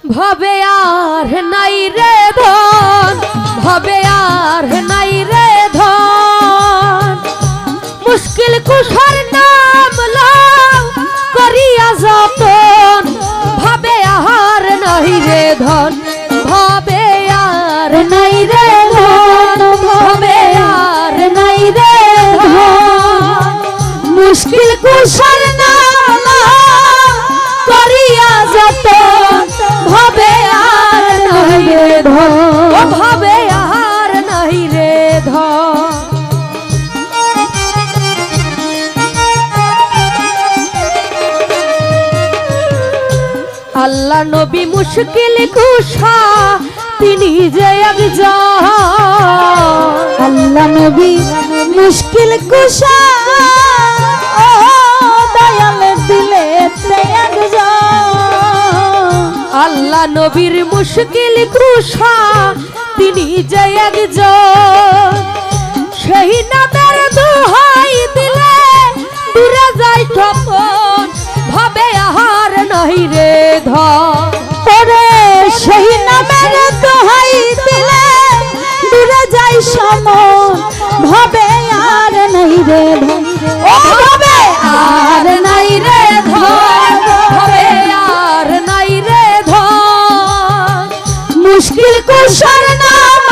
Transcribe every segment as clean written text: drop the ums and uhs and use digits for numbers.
ভবে আর নাই রে ধন, ভবে আর নাই রে ধন, মুশকিল কুশার নাম লও করিয়া যতন, ভবে আর নাই রে ধন, ভবে আর নাই রে ধন, ভবে আর নাই রে ধন, মুশকিল কুশার নাম করিয়া যতন, ভবে আর নাই রে ধন, ও ভবে আর নাই রে ধন। আল্লাহ নবী মুশকিল কুশা তিনি যে একজন, আল্লাহ নবী মুশকিল কুশা ও দয়াল দিলে একজন, আল্লাহ নবীর মুশকিল কুশা তিনি যে একজন, সেই নামের দোহাই দিলে দূরে যায় স্বপন, ভবে আর নাই রে ধন, ওরে সেই নামের দোহাই দিলে দূরে যায় সমন, ভবে আর নাই রে ধন, ও ভবে আর নাই রে ধন, ভবে আর নাই রে ধন, মুশকিল কুশার নাম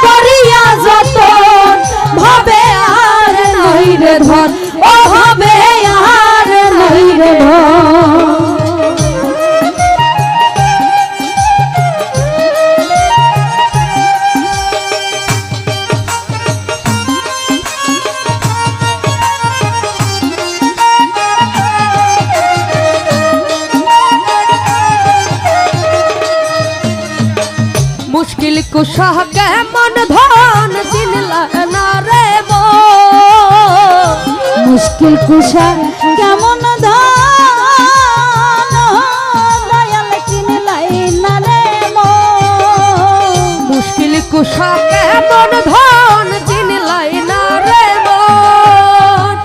করিয়া যতন, ভবে আর নাই রে ধন, ও ভবে আর নাই রে ধন। মুশকিল কুশা কেমন ধন চিনলা না রে মো, মুশকিল কুশা কেমন ধন দয়াল চিনলাই না রে মন, মুশকিল কুশা কেমন ধন চিনলাই না রে মন,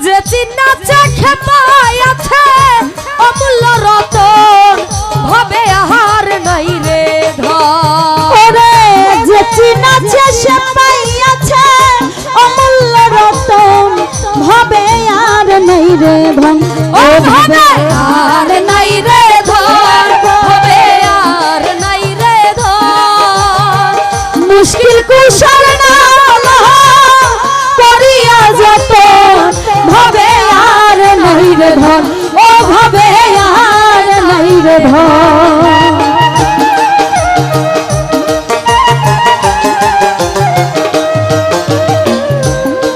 যে চিন্না চোখে পাই আছে অমূল্য রতন, ভবে আহার নাই রে ধন, ওরে যে চিনাছে সে পাইয়াছে অমূল্য রতন, ভবে আর নাই রে ধন, ও ভবে আর নাই রে ধন, ভবে আর নাই রে ধন, মুশকিল কুশার নাম করিয়া যতন, ভবে আর নাই রে ধন, ও ভবে আর নাই রে ধন।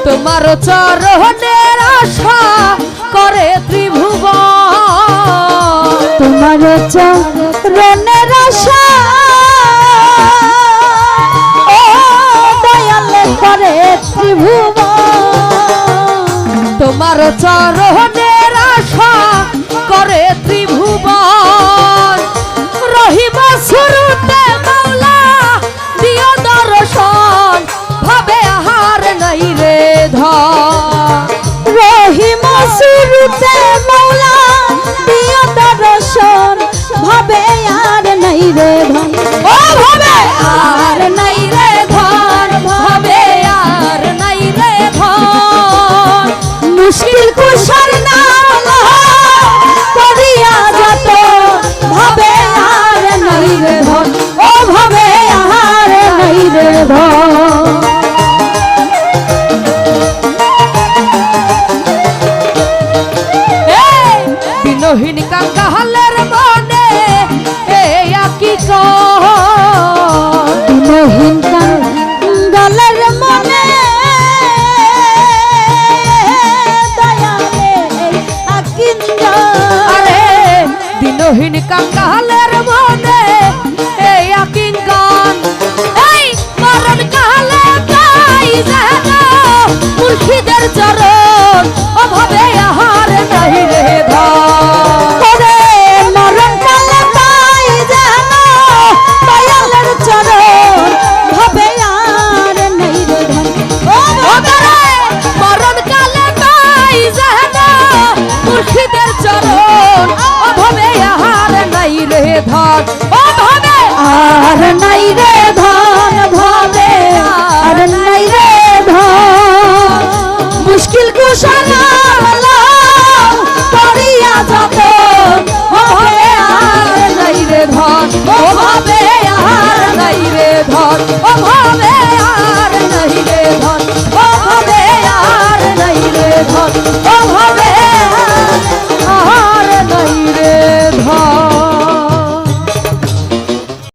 তোমার চরণের আশা করে ত্রিভুবন, তোমার চরণের আশা ও দয়াল করে ত্রিভুবন, তোমার চরণের আশা করে ত্রিভুবন, রহিব শুরুতে মাওলা দিও দর্শন, ভবে আহার নাই রে ধন, রহিম শুরুতে মাওলা দিও দর্শন, ভবে আর নাই রে ধন, ও ভবে আর নাই রে ধন, ভবে আর নাই রে ধন, মুশকিল কুশার নাম করিয়া যত, ভবে আর নাই রে ধন, ও ভবে আর নাই রে ধন। দিনহীন কাঙ্গালের মনে কি দিনহীন কাঙ্গালের মনে দয়ালে আকিন্দ, আরে দিনহীন কাঙ্গালের মনে কিঙ্কন, এই মরণ কালে পাই যেন মুর্শিদের চরণ, অভাবে আহার নাই রে ধন, ওরে মরণ কালে পাই যেন দয়ালের চরণ, ভবে আর নাই রে ধন, ও ওরে মরণ কালে পাই যেন মুর্শিদের চরণ, অভাবে আহার নাই রে ধন ও ভবে আর নাই রে ধন ভবে আর নাই রে ধন মুশকিল কুশলা